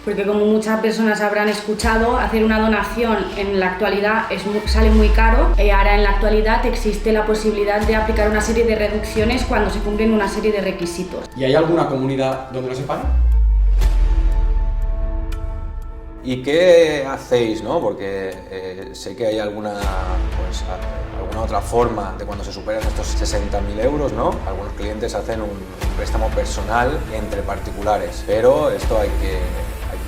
porque como muchas personas habrán escuchado, hacer una donación en la actualidad sale muy caro. Ahora en la actualidad existe la posibilidad de aplicar una serie de reducciones cuando se cumplen una serie de requisitos. ¿Y hay alguna comunidad donde no se paga? ¿Y qué hacéis, no? Porque sé que hay alguna otra forma de cuando se superan estos 60.000 euros, ¿no? Algunos clientes hacen un préstamo personal entre particulares, pero esto hay que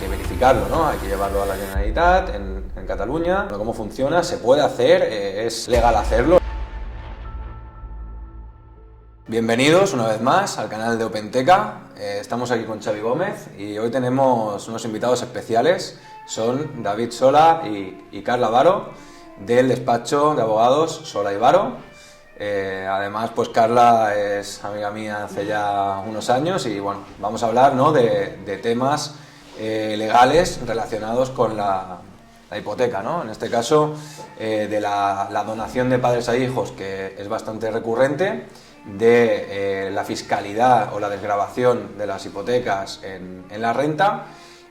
verificarlo, ¿no? Hay que llevarlo a la Generalitat en Cataluña. ¿Cómo funciona? ¿Se puede hacer? ¿Es legal hacerlo? Bienvenidos una vez más al canal de Openteca. Estamos aquí con Xavi Gómez y hoy tenemos unos invitados especiales. Son David Sola y Carla Varo del despacho de abogados Sola y Varo. Además, pues Carla es amiga mía hace ya unos años y bueno, vamos a hablar, ¿no?, de temas legales relacionados con la hipoteca, ¿no? En este caso, de la donación de padres a hijos, que es bastante recurrente, de la fiscalidad o la desgravación de las hipotecas en la renta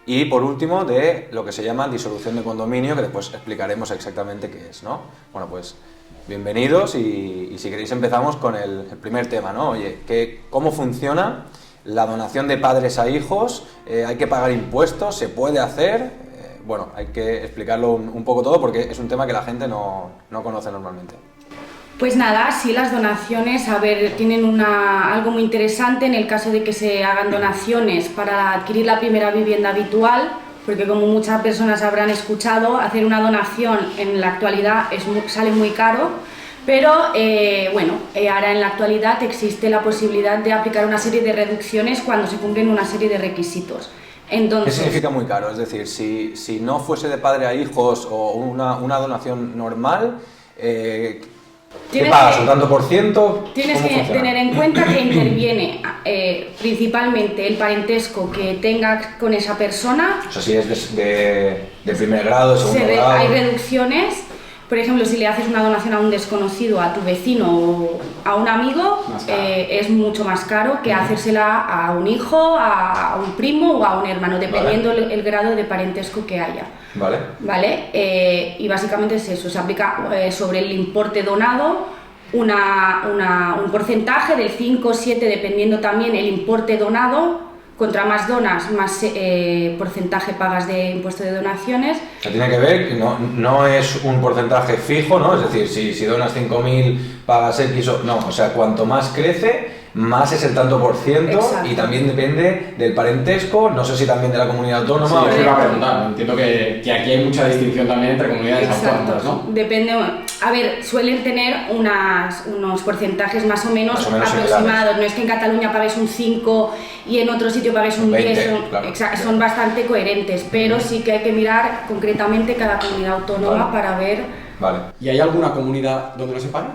y, por último, de lo que se llama disolución de condominio, que después explicaremos exactamente qué es, ¿no? Bueno, pues bienvenidos y si queréis empezamos con el primer tema, ¿no? Oye, ¿cómo funciona la donación de padres a hijos? ¿Hay que pagar impuestos? ¿Se puede hacer? Bueno, hay que explicarlo un poco todo porque es un tema que la gente no conoce normalmente. Pues nada, sí, las donaciones, tienen algo muy interesante en el caso de que se hagan donaciones para adquirir la primera vivienda habitual, porque como muchas personas habrán escuchado, hacer una donación en la actualidad sale muy caro, pero ahora en la actualidad existe la posibilidad de aplicar una serie de reducciones cuando se cumplen una serie de requisitos. Entonces, ¿qué significa muy caro? Es decir, si no fuese de padre a hijos o una donación normal, ¿qué pagas? ¿Un tanto por ciento? Tienes que tener en cuenta que interviene principalmente el parentesco que tengas con esa persona. O sea, si es de primer grado, de segundo grado. Hay reducciones. Por ejemplo, si le haces una donación a un desconocido, a tu vecino o a un amigo, es mucho más caro que hacérsela a un hijo, a un primo o a un hermano, dependiendo el grado de parentesco que haya. ¿Vale? Y básicamente es eso, se aplica sobre el importe donado un porcentaje del 5 o 7, dependiendo también el importe donado. Contra más donas, más porcentaje pagas de impuesto de donaciones. O sea, tiene que ver que no es un porcentaje fijo, ¿no? Es decir, si donas 5.000 pagas X o... No, o sea, cuanto más crece, más es el tanto por ciento. Exacto. Y también depende del parentesco, no sé si también de la comunidad autónoma. Sí, os iba a preguntar, entiendo que aquí hay mucha distinción también entre comunidades autónomas, ¿no? Depende, suelen tener unos porcentajes más o menos aproximados, no es que en Cataluña pagues un 5 y en otro sitio pagues un 10, son bastante coherentes, pero sí que hay que mirar concretamente cada comunidad autónoma para ver... Vale. ¿Y hay alguna comunidad donde no se paga?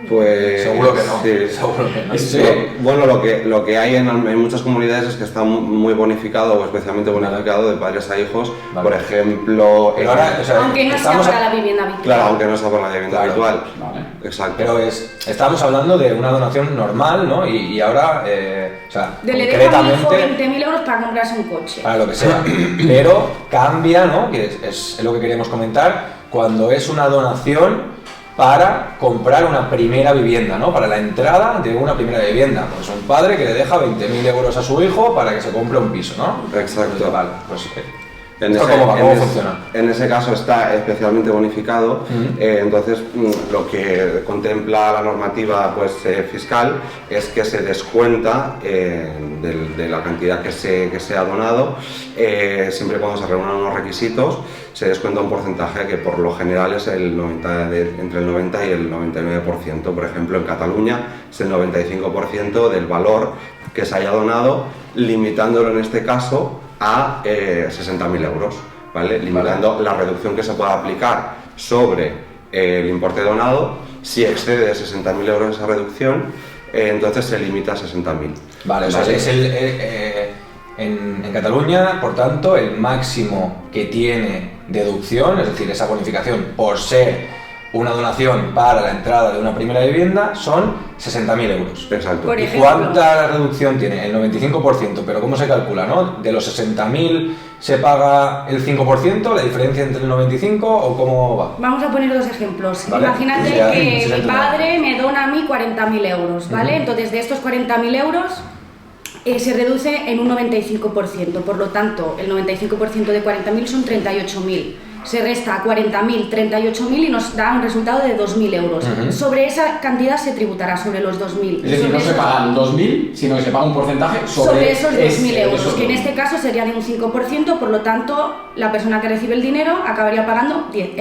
Pues seguro que no. Sí, seguro que no. Sí. Bueno, lo que hay en muchas comunidades es que está muy bonificado o especialmente bonificado de padres a hijos. Vale. Por ejemplo, pero ahora, aunque no sea para la vivienda habitual. Claro, aunque no sea para la vivienda habitual. Vale. Exacto. Pero estamos hablando de una donación normal, ¿no? Y ahora, le dejo a mi hijo 20.000 euros para comprarse un coche. Para lo que sea. Pero cambia, ¿no? Que es lo que queríamos comentar, cuando es una donación para comprar una primera vivienda, ¿no? Para la entrada de una primera vivienda. Pues un padre que le deja 20.000 euros a su hijo para que se compre un piso, ¿no? Exacto. Vale, pues... ¿Cómo funciona? En ese caso está especialmente bonificado, entonces lo que contempla la normativa fiscal es que se descuenta de la cantidad que se ha donado, siempre cuando se reúnan unos requisitos, se descuenta un porcentaje que por lo general es entre el 90 y el 99%. Por ejemplo, en Cataluña es el 95% del valor que se haya donado, limitándolo en este caso a 60.000 euros, ¿vale? Limitando la reducción que se pueda aplicar sobre el importe donado. Si excede de 60.000 euros esa reducción, entonces se limita a 60.000. Vale, o sea, es en Cataluña, por tanto, el máximo que tiene deducción, es decir, esa bonificación por ser una donación para la entrada de una primera vivienda son 60.000 euros. Exacto. Por ¿Y ejemplo, cuánta reducción tiene? El 95%, pero ¿cómo se calcula, no? ¿De los 60.000 se paga el 5%, la diferencia entre el 95 o cómo va? vamos a poner dos ejemplos. Vale. Imagínate Ya, que sí, mi padre me dona a mí 40.000 euros, ¿vale? Entonces, de estos 40.000 euros se reduce en un 95%. Por lo tanto, el 95% de 40.000 son 38.000. Se resta 40.000, 38.000 y nos da un resultado de 2.000 euros. Sobre esa cantidad se tributará, sobre los 2.000. Es decir, no se pagan 2.000, sino que se paga un porcentaje sobre esos 2.000 euros, esos que en 2.000. este caso sería de un 5%, por lo tanto, la persona que recibe el dinero acabaría pagando 100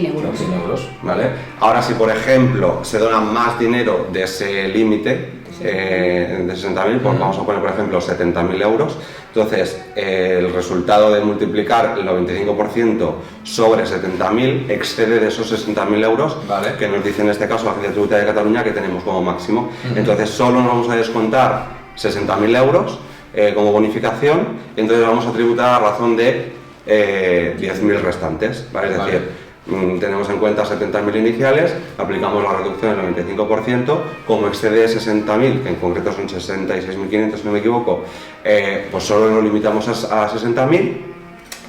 euros. 100 euros. ¿Vale? Ahora, si por ejemplo se dona más dinero de ese límite, de 60.000, pues vamos a poner por ejemplo 70.000 euros, entonces el resultado de multiplicar el 95% sobre 70.000 excede de esos 60.000 euros, Vale. que nos dice en este caso la Agencia Tributaria de Cataluña que tenemos como máximo. Entonces solo nos vamos a descontar 60.000 euros como bonificación, entonces vamos a tributar a razón de 10.000 restantes, ¿vale? Es decir, tenemos en cuenta 70.000 iniciales, aplicamos la reducción del 95%, como excede 60.000, que en concreto son 66.500 si no me equivoco, pues solo nos limitamos a 60.000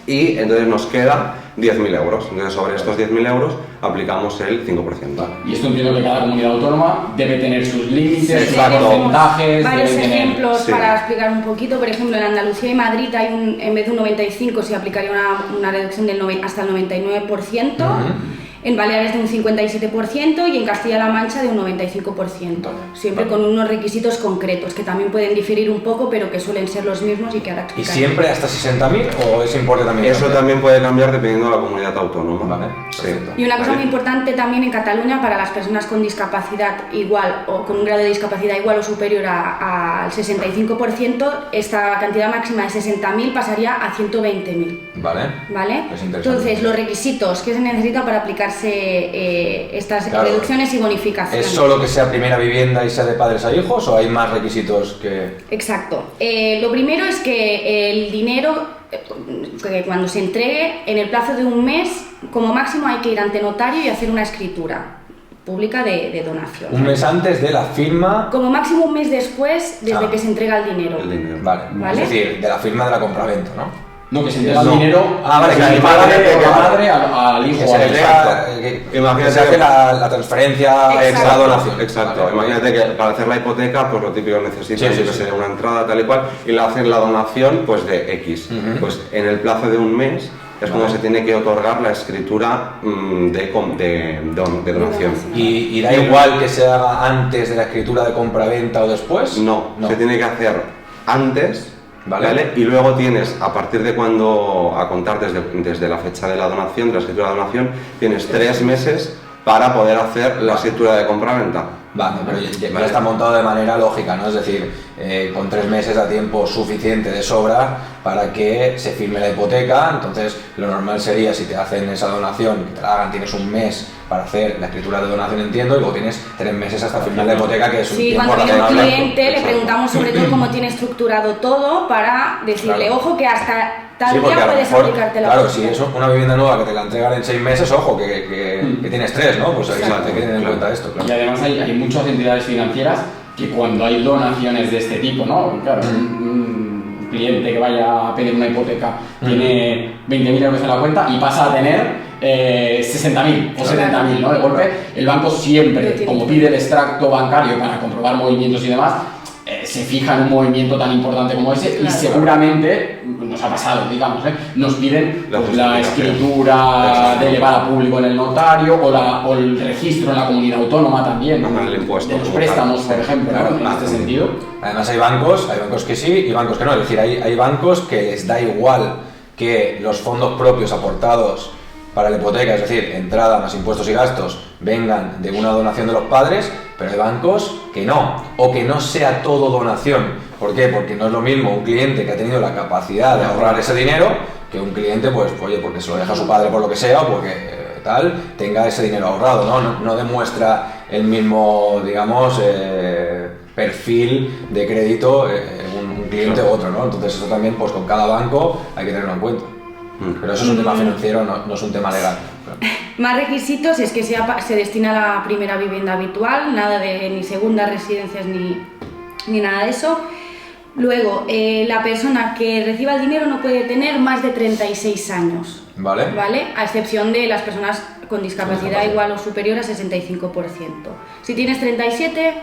y entonces nos queda 10.000 euros. Entonces sobre estos 10.000 euros aplicamos el 5%. Y esto entiendo que cada comunidad autónoma debe tener sus límites, sus Exacto. porcentajes, Varios debe tener... ejemplos sí. para explicar un poquito. Por ejemplo, en Andalucía y Madrid hay en vez de un 95 se aplicaría una reducción del hasta el 99%. En Baleares de un 57% y en Castilla-La Mancha de un 95%, siempre con unos requisitos concretos que también pueden diferir un poco, pero que suelen ser los mismos y que ahora ¿Y explicaré. siempre hasta 60.000 o ese importe también? Eso también puede cambiar dependiendo de la comunidad autónoma. Vale, Sí. perfecto. Y una cosa Vale. muy importante también en Cataluña para las personas con discapacidad igual o con un grado de discapacidad igual o superior al 65%, esta cantidad máxima de 60.000 pasaría a 120.000. Vale. ¿Vale? Es interesante. Entonces, los requisitos que se necesitan para aplicarse estas Claro. reducciones y bonificaciones. ¿Es solo que sea primera vivienda y sea de padres a hijos o hay más requisitos que...? Exacto. Lo primero es que el dinero, que cuando se entregue, en el plazo de un mes, como máximo hay que ir ante notario y hacer una escritura pública de donación. Un mes antes de la firma... Como máximo un mes después, desde Ah. que se entrega el dinero. El dinero. Vale. ¿Vale? Es decir, de la firma de la compraventa, ¿no? No, que se entrega No. el dinero Vale, que del el padre padre o la paga. madre al hijo. Que o se al le hijo. entrega, Imagínate que se hace que- la transferencia, Exacto. la donación. Exacto. Vale. Imagínate que para hacer la hipoteca, pues lo típico necesitas, Sí, sí, yo que sí. sé, una entrada tal y cual, y le hacen la donación pues de X. Pues en el plazo de un mes es como Vale. se tiene que otorgar la escritura de donación. ¿Y da igual que se haga antes de la escritura de compraventa o después? No, se tiene que hacer antes, Vale. ¿vale? Y luego tienes, a partir de cuando, a contar desde la fecha de la donación, de la escritura de donación, tienes 3 meses para poder hacer la escritura de compraventa. Vale, pero ya está montado de manera lógica, ¿no? Es decir, con 3 meses da tiempo suficiente de sobra para que se firme la hipoteca. Entonces, lo normal sería, si te hacen esa donación, que te la hagan, tienes un mes para hacer la escritura de donación, entiendo, y luego tienes 3 meses hasta firmar la hipoteca, que es un Sí, tiempo cuando viene un razonable. cliente le Exacto. preguntamos sobre todo cómo tiene estructurado todo para decirle, Claro. ojo, que hasta tal Sí, porque día a lo puedes mejor, aplicarte la claro, si hipoteca. es una vivienda nueva que te la entregan en 6 meses, ojo, que tienes 3, ¿no? Pues hay Exacto, que tener en claro. cuenta esto, Y claro. además hay muchas entidades financieras que cuando hay donaciones de este tipo, ¿no? Claro, un cliente que vaya a pedir una hipoteca tiene 20.000 euros en la cuenta y pasa a tener 60.000 o 70.000, ¿no? De golpe, el banco siempre, como pide el extracto bancario para comprobar movimientos y demás, se fija en un movimiento tan importante como ese y Claro. seguramente, nos ha pasado, digamos, nos piden La pues, la justificación. escritura Exacto. de elevada a público en el notario o el registro en la comunidad autónoma también, Ajá, el impuesto de los como préstamos, tal. por ejemplo, Claro, ¿no? En este sentido. Además hay bancos que sí y bancos que no, es decir, hay bancos que les da igual que los fondos propios aportados para la hipoteca, es decir, entrada más impuestos y gastos, vengan de una donación de los padres, pero hay bancos que no, o que no sea todo donación. ¿Por qué? Porque no es lo mismo un cliente que ha tenido la capacidad de ahorrar ese dinero que un cliente, pues, oye, porque se lo deja a su padre por lo que sea o porque tal, tenga ese dinero ahorrado, ¿no? No demuestra el mismo, digamos, perfil de crédito un cliente u otro, ¿no? Entonces eso también, pues con cada banco hay que tenerlo en cuenta. Pero eso es un tema financiero, no es un tema legal. Más requisitos es que se destina a la primera vivienda habitual, nada de ni segundas residencias ni nada de eso. Luego, la persona que reciba el dinero no puede tener más de 36 años. Vale. A excepción de las personas con discapacidad igual o superior a 65%. Si tienes 37,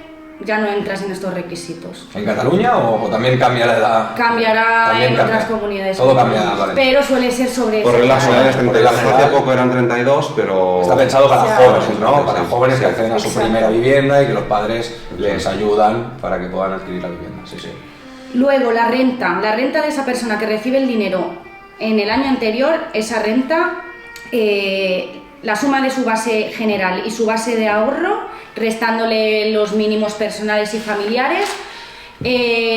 ya no entras en estos requisitos. ¿En Cataluña o también cambia la edad? Cambiará También en cambia. Otras comunidades. Todo cambia, vale. Pero suele ser sobre Por esa reglas edad. generales, Por reglas hace generales. poco eran 32, pero... Está pensado para O sea, jóvenes, ¿no? sí, Para sí, jóvenes que sí. acceden a su Exacto. primera vivienda y que los padres les ayudan para que puedan adquirir la vivienda. Sí, sí. Luego, la renta de esa persona que recibe el dinero en el año anterior, esa renta, la suma de su base general y su base de ahorro, restándole los mínimos personales y familiares,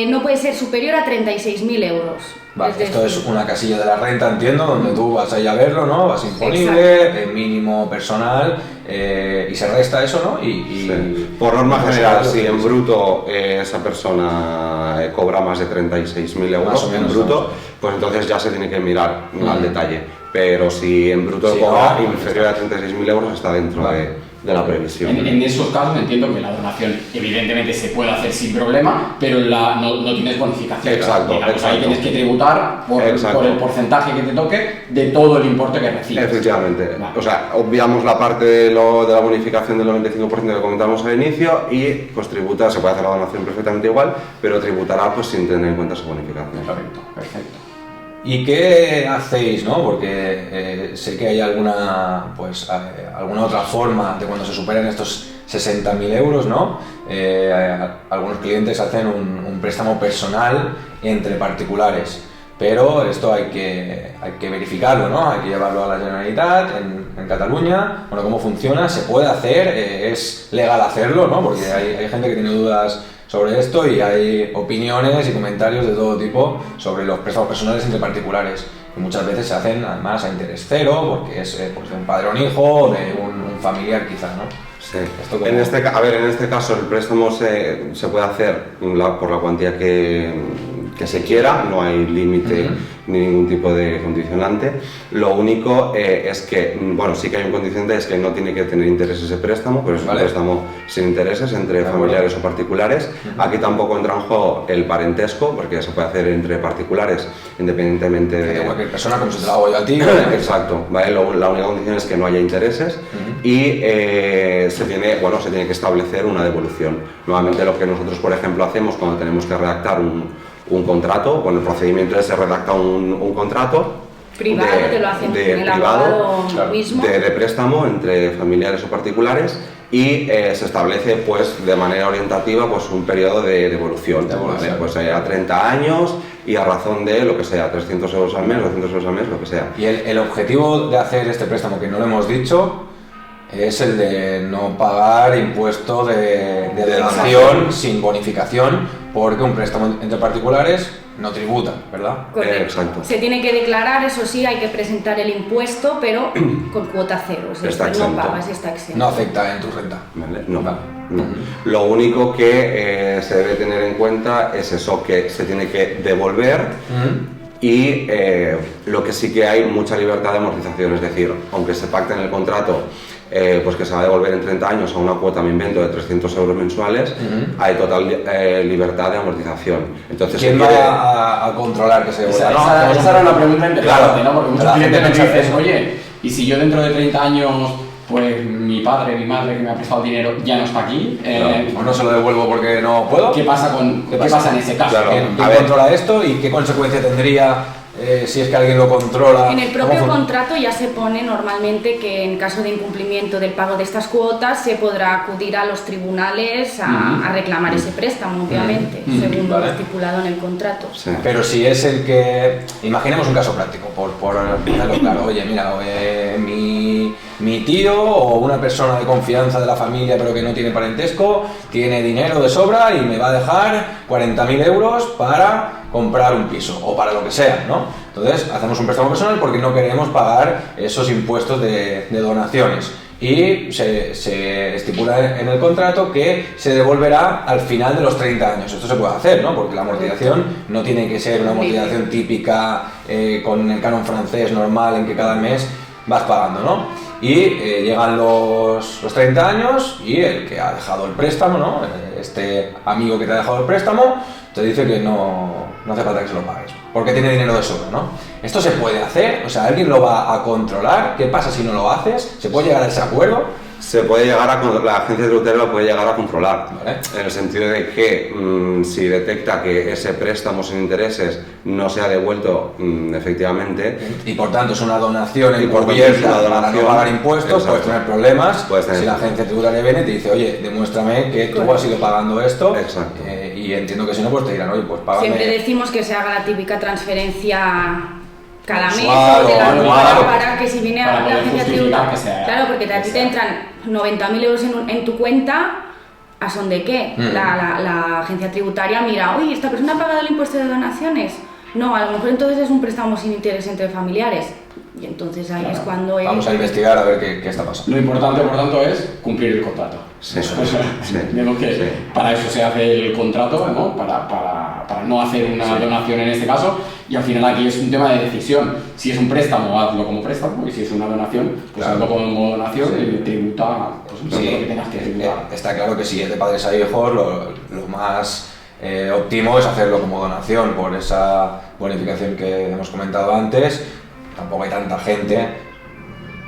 no puede ser superior a 36.000 euros. Vale, Es esto decir, es una casilla de la renta, entiendo, donde tú vas a ir a verlo, ¿no? Vas imponible, mínimo personal, y se resta eso, ¿no? Sí. Por norma pues, general, claro, si en bruto esa persona cobra más de 36.000 euros Más o menos, en bruto, ¿no? pues entonces ya se tiene que mirar al detalle. Pero si en bruto Sí, cobra no, inferior a 36.000 euros, está dentro de la previsión. En esos casos entiendo que la donación evidentemente se puede hacer sin problema, pero no tienes bonificación. Exacto, Digamos, exacto. ahí tienes que tributar por el porcentaje que te toque de todo el importe que recibes. Efectivamente. Vale. O sea, obviamos la parte de la bonificación del 95% que comentamos al inicio y pues tributa, se puede hacer la donación perfectamente igual, pero tributará pues sin tener en cuenta esa bonificación. Correcto, perfecto. ¿Y qué hacéis, no? Porque sé que hay alguna otra forma de cuando se superan estos 60.000 euros, ¿no? Algunos clientes hacen un préstamo personal entre particulares, pero esto hay que verificarlo, ¿no? Hay que llevarlo a la Generalitat en Cataluña. Bueno, ¿cómo funciona? ¿Se puede hacer? ¿Es legal hacerlo, no? Porque hay gente que tiene dudas sobre esto y hay opiniones y comentarios de todo tipo sobre los préstamos personales entre particulares, que muchas veces se hacen además a interés cero porque es pues de un padre o un hijo o de un familiar quizá, ¿no? Sí. Esto como- En este caso el préstamo se puede hacer por la cuantía que se quiera, no hay límite ni ningún tipo de condicionante. Lo único es que, bueno, sí que hay un condicionante, es que no tiene que tener intereses ese préstamo, pero es un préstamo sin intereses entre familiares o particulares. Aquí tampoco entra en juego el parentesco, porque se puede hacer entre particulares independientemente de cualquier persona, como si te lo hago yo a ti. Exacto, ¿vale? La única condición es que no haya intereses y se tiene que establecer una devolución. Nuevamente lo que nosotros, por ejemplo, hacemos cuando tenemos que redactar un contrato, con el procedimiento se redacta un contrato privado, te lo hacen en el abogado mismo. de préstamo entre familiares o particulares y se establece pues de manera orientativa pues un periodo de devolución, ¿vale? Pues a 30 años y a razón de lo que sea, 300 euros al mes, 200 euros al mes, lo que sea. Y el objetivo de hacer este préstamo, que no lo hemos dicho, es el de no pagar impuesto de donación sin bonificación, porque un préstamo entre particulares no tributa, ¿verdad? Correcto. Exacto. Se tiene que declarar, eso sí, hay que presentar el impuesto, pero con cuota cero. Es decir, Está no exento. pagas y está exento. No afecta en tu renta. ¿Vale? No. Vale. No. Lo único que se debe tener en cuenta es eso, que se tiene que devolver y lo que sí que hay mucha libertad de amortización, es decir, aunque se pacte en el contrato pues que se va a devolver en 30 años a una cuota, me invento, de 300 euros mensuales, hay total libertad de amortización. Entonces, ¿Quién va a controlar que se devuelva? Esa era una pregunta interesante, ¿no? Porque muchos la clientes me gente piensa dicen, eso. oye, y si yo dentro de 30 años, pues mi padre, mi madre que me ha prestado dinero ya no está aquí, O no se lo devuelvo porque no puedo. ¿qué pasa en ese caso? Claro. ¿Quién A ver. controla esto y qué consecuencia tendría si es que alguien lo controla? En el propio contrato ya se pone normalmente que en caso de incumplimiento del pago de estas cuotas se podrá acudir a los tribunales a reclamar ese préstamo, obviamente, según lo estipulado en el contrato. Sí. Pero si es el que... Imaginemos un caso práctico, por hacerlo claro. Oye, mira, mi tío o una persona de confianza de la familia pero que no tiene parentesco tiene dinero de sobra y me va a dejar 40.000 euros para comprar un piso o para lo que sea, ¿no? Entonces hacemos un préstamo personal porque no queremos pagar esos impuestos de donaciones y se estipula en el contrato que se devolverá al final de los 30 años. Esto se puede hacer, ¿no? Porque la amortización no tiene que ser una amortización típica con el canon francés normal en que cada mes vas pagando, ¿no? y llegan los 30 años y el que ha dejado el préstamo, ¿no? Este amigo que te ha dejado el préstamo te dice que no hace falta que se lo pagues, porque tiene dinero de sobra, ¿no? ¿Esto se puede hacer? O sea, ¿alguien lo va a controlar? ¿Qué pasa si no lo haces? ¿Se puede llegar a ese acuerdo? Se puede llegar la agencia tributaria lo puede llegar a controlar, ¿vale? En el sentido de que si detecta que ese préstamo sin intereses no se ha devuelto efectivamente, y por tanto es una donación Y por tanto encubierta es una para no donación, pagar impuestos, exacto. puedes tener problemas. Puedes tener si la agencia tributaria viene y te dice, oye, demuéstrame que tú has ido pagando esto, Exacto. Y entiendo que si no, pues te dirán, oye, pues págame. Siempre decimos que se haga la típica transferencia cada mes Mensual o de la o nueva anual. para que si viene Para a la poder agencia justificar tributaria. que sea- Claro, porque a que ti te sea. entran 90.000 euros en tu cuenta, ¿a son de qué? La agencia tributaria mira, oye, ¿esta persona ha pagado el impuesto de donaciones? No, a lo mejor entonces es un préstamo sin interés entre familiares. Y entonces ahí es cuando... Vamos a investigar a ver qué está pasando. Lo importante, por tanto, es cumplir el contrato. Sí, sí. Digo que Sí. para eso se hace el contrato, ¿no? Para no hacer una donación en este caso, y al final aquí es un tema de decisión. Si es un préstamo, hazlo como préstamo, y si es una donación, pues Claro. hazlo como donación y tributa pues, Sí, lo que tengas que tributar. está claro que si es de padres a hijos, lo más óptimo es hacerlo como donación por esa bonificación que hemos comentado antes. Tampoco hay tanta gente,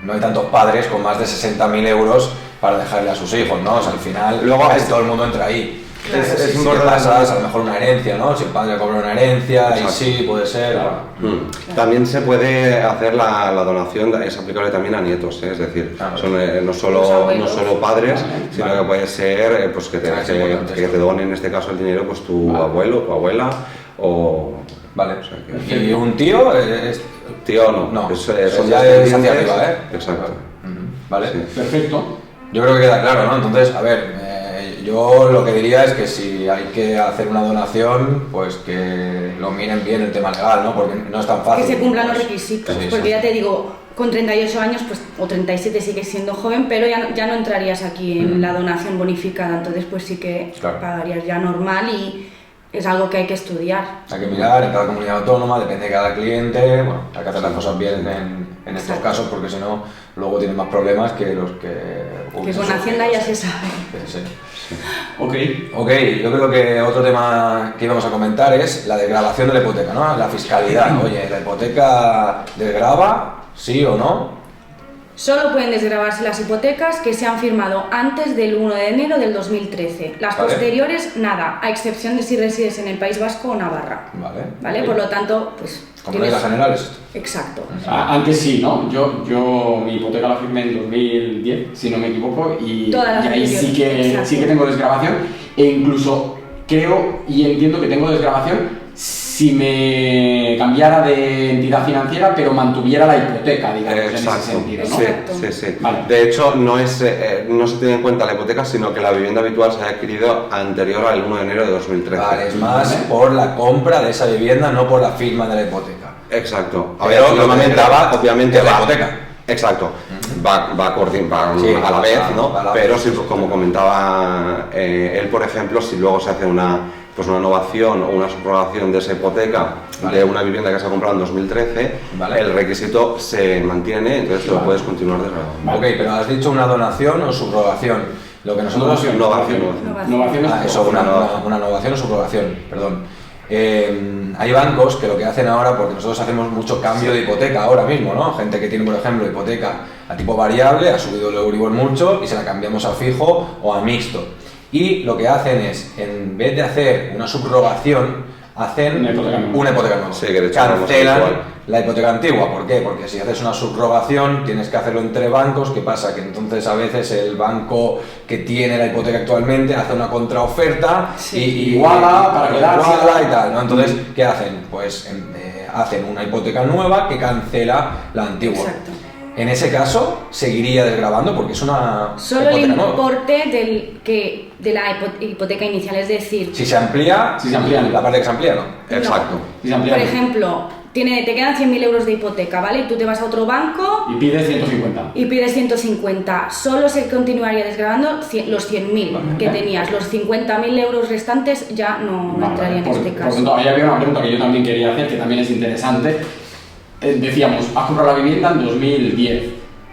no hay tantos padres con más de 60.000 euros para dejarle a sus hijos, ¿no? O sea, al final, Luego casi es- todo el mundo entra ahí. Claro. Es Sí, importante, ¿qué pasa? a lo mejor una herencia, ¿no? Si el padre cobra una herencia, y Exacto. sí, puede ser. Claro. También se puede hacer la donación, es aplicable también a nietos, es decir, Ah, vale. son no Los solo abuelos. padres, Vale, sino vale. que puede ser pues que te, Ah, es importante que esto. te donen en este caso el dinero pues tu Vale. abuelo, tu abuela o Vale. O sea que- Y un tío es... tío no, No, son ya es hacia descendientes. arriba, ¿eh? Exacto. Vale. Sí. Perfecto. Yo creo que queda claro, ¿no? Entonces, a ver, yo lo que diría es que si hay que hacer una donación, pues que lo miren bien el tema legal, ¿no? Porque no es tan fácil. Que se cumplan los Pues, requisitos, sí, porque sí. ya te digo, con 38 años pues, o 37 sigues siendo joven, pero ya no entrarías aquí en la donación bonificada, entonces pues sí que Claro. pagarías ya normal y es algo que hay que estudiar. Hay que mirar en cada comunidad autónoma, depende de cada cliente, bueno, hay que hacer las cosas bien en estos Exacto. casos porque si no, luego tienen más problemas que los que... Que con Hacienda ya se sabe. Sí. Ok. Ok, yo creo que otro tema que íbamos a comentar es la desgravación de la hipoteca, ¿no? La fiscalidad. Oye, ¿la hipoteca desgrava, sí o no? Solo pueden desgravarse las hipotecas que se han firmado antes del 1 de enero del 2013. Las Vale. posteriores, nada, a excepción de si resides en el País Vasco o Navarra. Vale. ¿Vale? Ok. Por lo tanto, pues... Como reglas generales. Exacto. Antes sí, ¿no? Yo mi hipoteca la firmé en 2010, si no me equivoco, y Todas las ahí sí anteriores, que tengo desgravación, e incluso creo y entiendo que tengo desgravación si me cambiara de entidad financiera, pero mantuviera la hipoteca, digamos, en ese sentido, ¿no? Sí, Exacto. sí, sí. Vale. De hecho, no se tiene en cuenta la hipoteca, sino que la vivienda habitual se haya adquirido anterior al 1 de enero de 2013. Vale, es más por la compra de esa vivienda, no por la firma de la hipoteca. Exacto. Pero Obviamente obviamente va la hipoteca. Exacto. Va Sí, a la vez, ¿no? va a la Pero vez. si, como comentaba él, por ejemplo, si luego se hace una innovación o una subrogación de esa hipoteca Vale. de una vivienda que se ha comprado en 2013, Vale. el requisito se mantiene, entonces lo Vale. puedes continuar desgrabando. Vale. Ok, pero has dicho una donación o subrogación. Lo que nosotros... Innovación. Innovación es Eso, una innovación o subrogación, perdón. Hay bancos que lo que hacen ahora, porque nosotros hacemos mucho cambio de hipoteca ahora mismo, ¿no? Gente que tiene, por ejemplo, hipoteca a tipo variable, ha subido el Euribor mucho y se la cambiamos a fijo o a mixto. Y lo que hacen es, en vez de hacer una subrogación, hacen Una hipoteca nueva. una hipoteca nueva. Sí, que de hecho Cancelan vamos igual. la hipoteca antigua. ¿Por qué? Porque si haces una subrogación tienes que hacerlo entre bancos. ¿Qué pasa? Que entonces a veces el banco que tiene la hipoteca actualmente hace una contraoferta y Iguala para quedarse. iguala y tal, ¿no? Entonces, ¿qué hacen? Pues hacen una hipoteca nueva que cancela la antigua. Exacto. En ese caso, seguiría desgravando porque es una Solo el hipoteca nueva. importe de la hipoteca inicial, es decir, Si se amplía, Si se amplía, la parte que se amplía, ¿no? Exacto. Y se amplía por ejemplo, te quedan 100.000 euros de hipoteca, ¿vale? Y tú te vas a otro banco y pide 150. y pides 150. Solo se continuaría desgravando los 100.000 Vale. que tenías. Los 50.000 euros restantes ya no Vale, entrarían en este Por caso. tanto, ahí había una pregunta que yo también quería hacer, que también es interesante. Decíamos, has comprado la vivienda en 2010.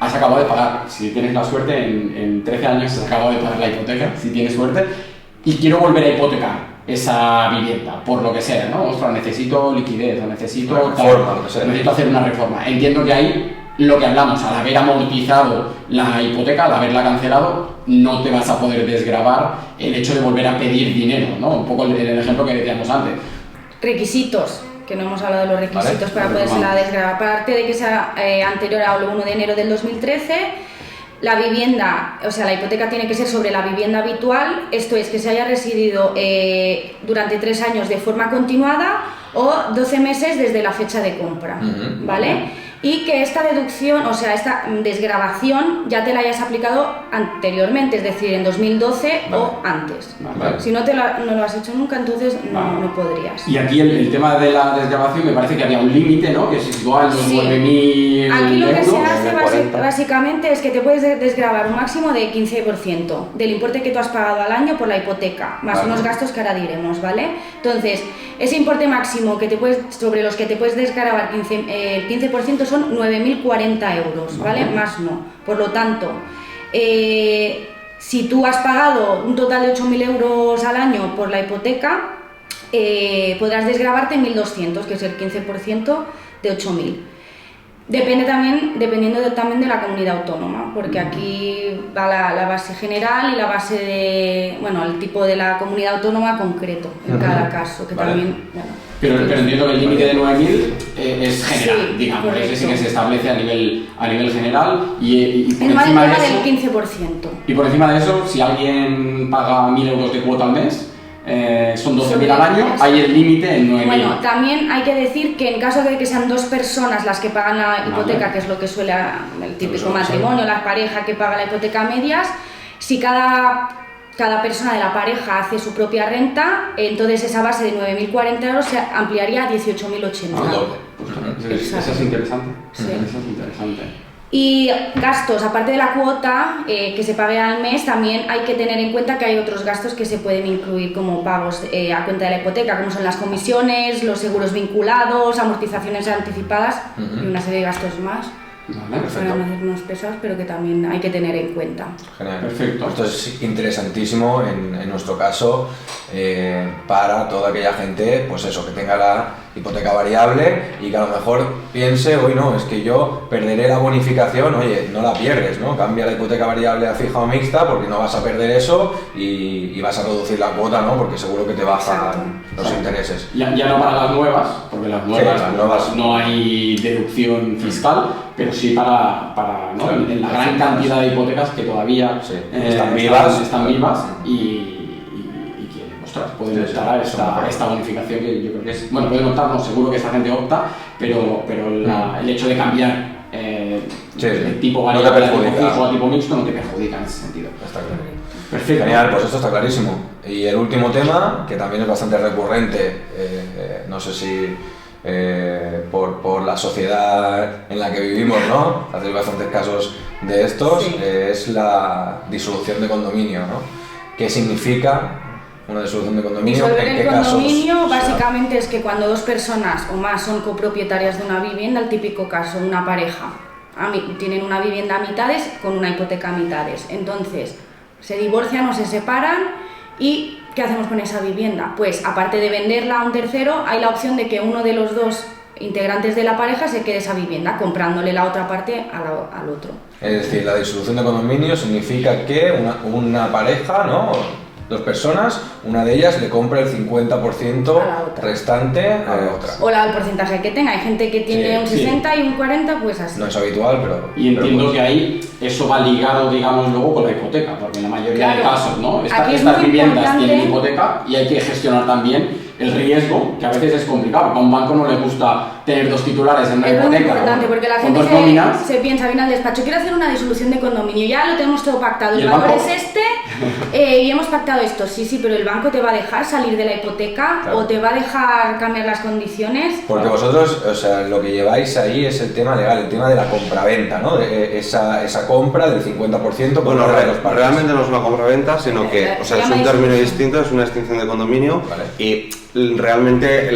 has acabado de pagar. Si tienes la suerte, en 13 años has acabado de pagar la hipoteca, si tienes suerte, y quiero volver a hipotecar esa vivienda, por lo que sea, ¿no? Ostras, necesito liquidez, o necesito necesito hacer una reforma. Entiendo que ahí lo que hablamos, al haber amortizado la hipoteca, al haberla cancelado, no te vas a poder desgravar el hecho de volver a pedir dinero, ¿no? Un poco el ejemplo que decíamos antes. Requisitos, que no hemos hablado de los requisitos para podérsela desgravar. Aparte de que sea anterior al 1 de enero del 2013, la vivienda, o sea, la hipoteca tiene que ser sobre la vivienda habitual, esto es, que se haya residido durante 3 años de forma continuada o 12 meses desde la fecha de compra, ¿vale? Y que esta deducción, o sea, esta desgravación ya te la hayas aplicado anteriormente, es decir, en 2012 o antes. Si no no lo has hecho nunca, entonces no podrías. Y aquí el tema de la desgravación me parece que había un límite, ¿no? Que se sitúa en los 9.000 Aquí lo que euros, se hace básicamente es que te puedes desgravar un máximo de 15% del importe que tú has pagado al año por la hipoteca, más unos gastos que ahora diremos, ¿vale? Entonces, ese importe máximo que sobre los que te puedes desgravar el 15% son 9.040 euros, ¿vale? Más no. Por lo tanto, si tú has pagado un total de 8.000 euros al año por la hipoteca, podrás desgravarte 1.200, que es el 15% de 8.000. Dependiendo también de la comunidad autónoma, porque aquí va la base general y la base de, bueno, el tipo de la comunidad autónoma concreto en cada caso, que también, bueno, pero entiendo que el límite de 9.000 es general, digamos, correcto. ese sí que se establece a nivel general y por el encima de tema eso, del 15%. y por encima de eso, si alguien paga 1.000 euros de cuota al mes, son 12.000 al año, hay el límite en 9.000. Bueno, también hay que decir que en caso de que sean 2 personas las que pagan la hipoteca, que es lo que suele el típico matrimonio, la pareja que paga la hipoteca a medias, si cada persona de la pareja hace su propia renta, entonces esa base de 9.040 euros se ampliaría a 18.080. Eso es interesante. Sí. Eso es interesante. Y gastos, aparte de la cuota que se pague al mes, también hay que tener en cuenta que hay otros gastos que se pueden incluir como pagos a cuenta de la hipoteca, como son las comisiones, los seguros vinculados, amortizaciones anticipadas y una serie de gastos más. Vale, Para no hacernos pesados, pero que también hay que tener en cuenta. Genial. Perfecto. Esto es interesantísimo en nuestro caso para toda aquella gente, pues eso, que tenga la hipoteca variable y que a lo mejor piense, hoy no, es que yo perderé la bonificación. Oye, no la pierdes, ¿no? Cambia la hipoteca variable a fija o mixta porque no vas a perder eso y vas a reducir la cuota, ¿no? Porque seguro que te bajan los intereses. Ya no para las nuevas, porque las nuevas, las nuevas no hay deducción fiscal, pero sí para ¿no? Claro, en la gran cantidad de hipotecas que todavía están vivas y que, ostras, pueden optar a esta bonificación, que yo creo que es, bueno, pueden optar, no, seguro que esta gente opta, pero el hecho de cambiar el tipo variable a tipo fijo a tipo mixto no te perjudica en ese sentido. Está claro. Perfecto. Genial, pues esto está clarísimo. Y el último tema, que también es bastante recurrente, no sé si por la sociedad en la que vivimos, ¿no? Hacéis bastantes casos de estos, es la disolución de condominio, ¿no? ¿Qué significa una disolución de condominio? Disolver ¿En qué el condominio casos? básicamente es que cuando 2 personas o más son copropietarias de una vivienda, el típico caso, una pareja, tienen una vivienda a mitades con una hipoteca a mitades, entonces se divorcian o se separan y ¿qué hacemos con esa vivienda? Pues aparte de venderla a un tercero, hay la opción de que uno de los 2 integrantes de la pareja se quede esa vivienda, comprándole la otra parte al otro. Es decir, la disolución de condominio significa que una pareja, ¿no? 2 personas, una de ellas le compra el 50% restante a la otra. O el porcentaje que tenga. Hay gente que tiene un 60 y un 40, pues así. No es habitual, pero... Y entiendo que ahí eso va ligado, digamos, luego con la hipoteca, porque en la mayoría de casos, ¿no? Estas viviendas tienen hipoteca y hay que gestionar también el riesgo, que a veces es complicado, porque a un banco no le gusta tener 2 titulares en una hipoteca. Es muy importante, porque la gente se piensa, viene al despacho, quiero hacer una disolución de condominio, ya lo tenemos todo pactado, el valor es este y hemos pactado esto, sí, pero el banco te va a dejar salir de la hipoteca o te va a dejar cambiar las condiciones. Porque vosotros, o sea, lo que lleváis ahí es el tema legal, el tema de la compraventa, ¿no? De esa compra del 50%. Bueno, realmente no es una compraventa, sino que, o sea, es un término distinto, es una extinción de condominio. Vale. Y realmente,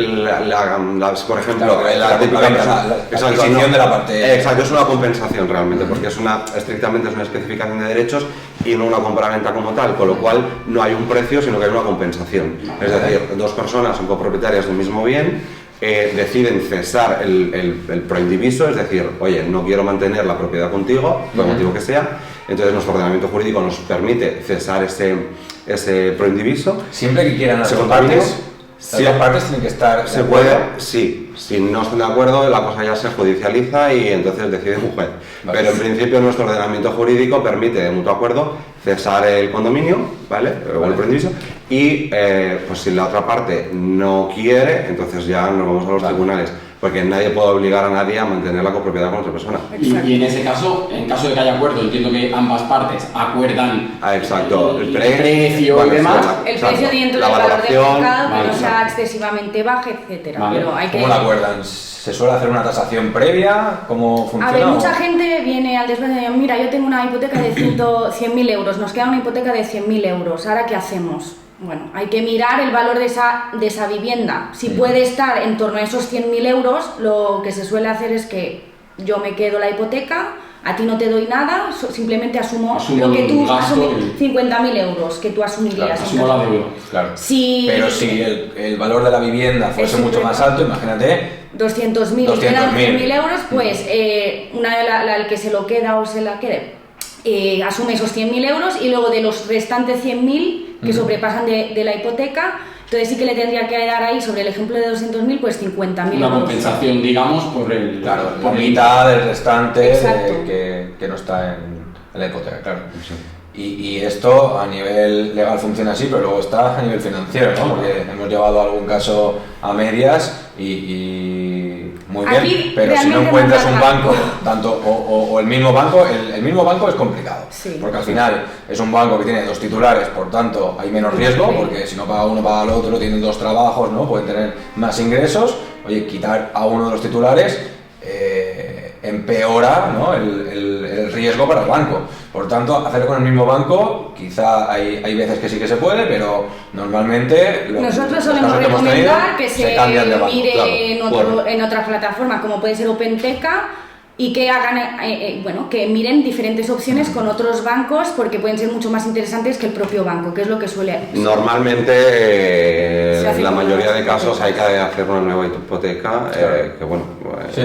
por ejemplo, la adquisición de la parte... Exacto, es una compensación realmente, porque estrictamente es una especificación de derechos y no una compraventa como tal, con lo cual no hay un precio, sino que hay una compensación. Es decir, dos personas son copropietarias del mismo bien, deciden cesar el proindiviso, es decir, oye, no quiero mantener la propiedad contigo, por el motivo que sea, entonces nuestro ordenamiento jurídico nos permite cesar ese proindiviso. Siempre que quieran las dos partes, las dos partes tienen que estar... Se puede, sí. Si no están de acuerdo, la cosa ya se judicializa y entonces decide un juez. Vale. Pero en principio nuestro ordenamiento jurídico permite de mutuo acuerdo cesar el condominio, ¿vale? O el proindiviso, y pues si la otra parte no quiere, entonces ya nos vamos a los tribunales. Porque nadie puede obligar a nadie a mantener la copropiedad con otra persona. Y en ese caso, en caso de que haya acuerdo, entiendo que ambas partes acuerdan el precio y demás. El precio dentro del valor del mercado, que no sea excesivamente baja, etc. Pero hay ¿Cómo lo acuerdan? ¿Se suele hacer una tasación previa? ¿Cómo funciona? A ver, mucha gente viene al despacho y dice, mira, yo tengo una hipoteca de 100.000 euros, nos queda una hipoteca de 100.000 euros, ¿ahora qué hacemos? Bueno, hay que mirar el valor de esa vivienda. Si puede estar en torno a esos 100.000 euros, lo que se suele hacer es que yo me quedo la hipoteca, a ti no te doy nada, simplemente asumo lo que tú asumes, 50.000 euros que tú asumirías. Claro, asumo la deuda. Claro. Pero si el valor de la vivienda fuese mucho más alto, imagínate... 200.000 y quedan 100.000 euros, pues el que se lo queda o se la quede, asume esos 100.000 euros y luego de los restantes 100.000 que sobrepasan de la hipoteca, entonces sí que le tendría que dar ahí, sobre el ejemplo de 200.000, pues 50.000 euros. Una compensación, digamos, por mitad del restante que no está en la hipoteca, claro. Sí. Y esto a nivel legal funciona así, pero luego está a nivel financiero, ¿no? Porque hemos llevado algún caso a medias y muy bien, aquí, pero si no encuentras un banco, o el mismo banco, el mismo banco es complicado, sí. Porque al final es un banco que tiene dos titulares, por tanto hay menos riesgo, porque si no paga uno paga el otro, tienen dos trabajos, ¿no? Pueden tener más ingresos. Oye, quitar a uno de los titulares empeora, ¿no? el riesgo para el banco. Por tanto, hacerlo con el mismo banco, quizá hay veces que sí que se puede, pero normalmente nosotros solemos recomendar que se mire claro, en otras plataformas, como puede ser OpenTeca, y que hagan, que miren diferentes opciones con otros bancos, porque pueden ser mucho más interesantes que el propio banco, que es lo que suele hacer. Normalmente, en la mayoría de casos hay que hacer una nueva hipoteca, que bueno... Sí.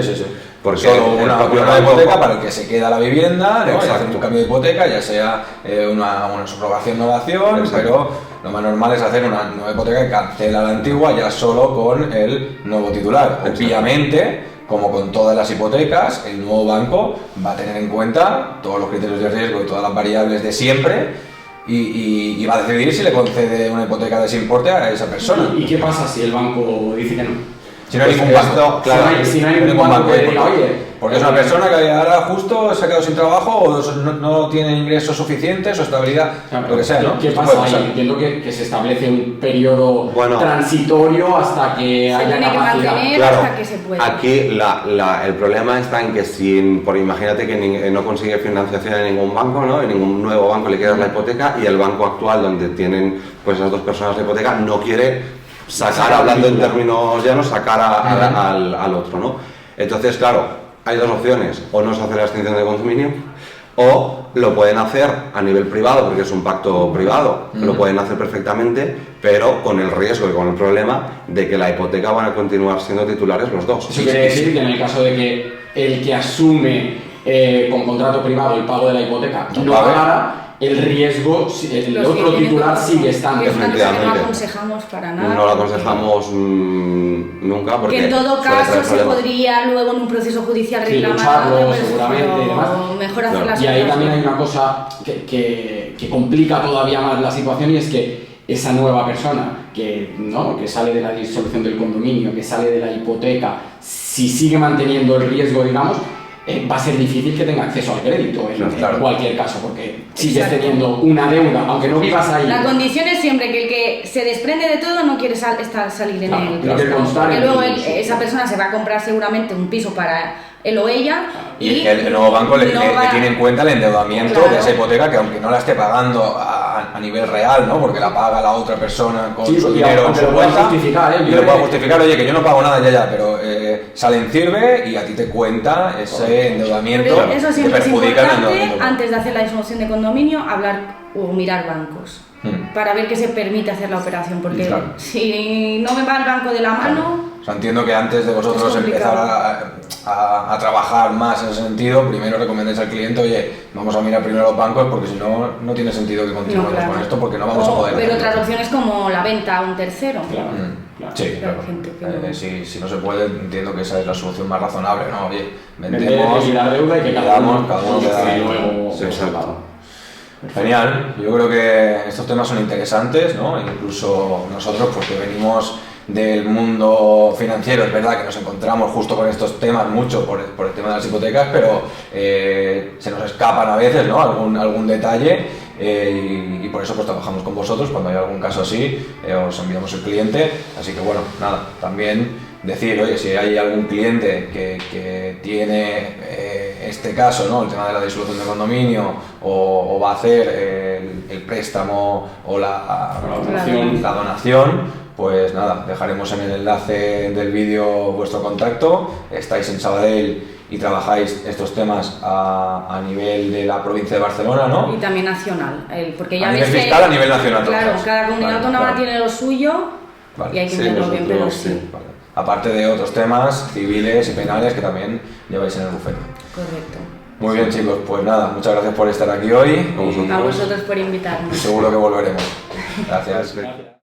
Porque solo una hipoteca para el que se queda la vivienda, ¿no? Y hacer un cambio de hipoteca, ya sea una subrogación, novación, pero lo más normal es hacer una nueva hipoteca que cancela la antigua ya solo con el nuevo titular. Obviamente, como con todas las hipotecas, el nuevo banco va a tener en cuenta todos los criterios de riesgo y todas las variables de siempre y va a decidir si le concede una hipoteca de ese importe a esa persona. ¿Y qué pasa si el banco dice que no? Si no hay ningún banco, claro, si no hay ningún banco que diga, oye, porque es una persona que ahora justo se ha quedado sin trabajo o no tiene ingresos suficientes o estabilidad, lo que sea, ¿no? ¿Qué pasa ahí? Entiendo que se establece un periodo transitorio hasta que haya capacidad. Hasta que se pueda. Aquí el problema está en que imagínate que no consigue financiación en ningún banco, ¿no? En ningún nuevo banco le queda la hipoteca y el banco actual donde tienen pues esas dos personas la hipoteca no quiere sacar, hablando en términos llanos, sacar al otro, ¿no? Entonces, claro, hay dos opciones: o no se hace la extinción de condominio, o lo pueden hacer a nivel privado, porque es un pacto privado, lo pueden hacer perfectamente, pero con el riesgo y con el problema de que la hipoteca van a continuar siendo titulares los dos. Eso quiere decir que en el caso de que el que asume con contrato privado el pago de la hipoteca no pagara, el riesgo, el otro titular sigue estando. Efectivamente. No aconsejamos para nada. No lo aconsejamos nunca, porque que en todo caso se podría luego en un proceso judicial reclamarlo, seguramente y demás. Mejor hacer las cosas. Y ahí también hay una cosa que complica todavía más la situación, y es que esa nueva persona que sale de la disolución del condominio, que sale de la hipoteca, si sigue manteniendo el riesgo, digamos, va a ser difícil que tenga acceso al crédito en cualquier caso, porque sigues teniendo una deuda, aunque no vivas ahí. La condición es siempre que el que se desprende de todo no quiere salir en él. Porque luego esa persona se va a comprar seguramente un piso para él o ella. Y el nuevo banco le tiene en cuenta el endeudamiento de esa hipoteca, que aunque no la esté pagando a a nivel real, ¿no? Porque la paga la otra persona con Sí, su y dinero en aunque su lo puedas cuenta. justificar, Y yo lo creo puedo que- justificar, oye, que yo no pago nada ya, pero salen sirve y a ti te cuenta ese endeudamiento Pero eso que siempre es perjudica el importante, endeudamiento. antes de hacer la disolución de condominio, hablar o mirar bancos. Para ver que se permite hacer la operación, porque Claro. si no me va el banco de la mano, O sea, entiendo que antes de vosotros Es complicado. empezar a trabajar más en ese sentido, primero recomendáis al cliente, oye, vamos a mirar primero los bancos porque si no, no tiene sentido que continuemos no, claro. con esto porque no vamos a poder Pero hacerlo. otras opciones como la venta a un tercero. Claro, Mm, claro. Sí, Claro, claro. gente que no- Si no se puede, entiendo que esa es la solución más razonable, ¿no? Oye, Vender, vendemos, liquidar deuda y que cada uno queda y luego Sí, exacto. Genial, yo creo que estos temas son interesantes, ¿no? Incluso nosotros, pues que venimos del mundo financiero, es verdad que nos encontramos justo con estos temas mucho por el tema de las hipotecas, pero se nos escapan a veces, ¿no? Algún detalle y por eso pues trabajamos con vosotros, cuando hay algún caso así, os enviamos el cliente, así que bueno, nada, también decir, oye, si hay algún cliente que tiene este caso, ¿no? El tema de la disolución de condominio o va a hacer el préstamo o la donación, pues nada, dejaremos en el enlace del vídeo vuestro contacto. Estáis en Sabadell y trabajáis estos temas a nivel de la provincia de Barcelona, ¿no? Y también nacional, porque ya A nivel ves que- fiscal, a nivel nacional Claro, trabajáis. cada comunidad Vale, autónoma claro. tiene lo suyo Vale. y hay que Sí, entenderlo bien, pero nosotros, sí. Vale. Aparte de otros temas civiles y penales que también lleváis en el bufete. Correcto. Muy bien, chicos, pues nada, muchas gracias por estar aquí hoy A vosotros. A vosotros por y invitarnos. seguro que volveremos. Gracias. Gracias.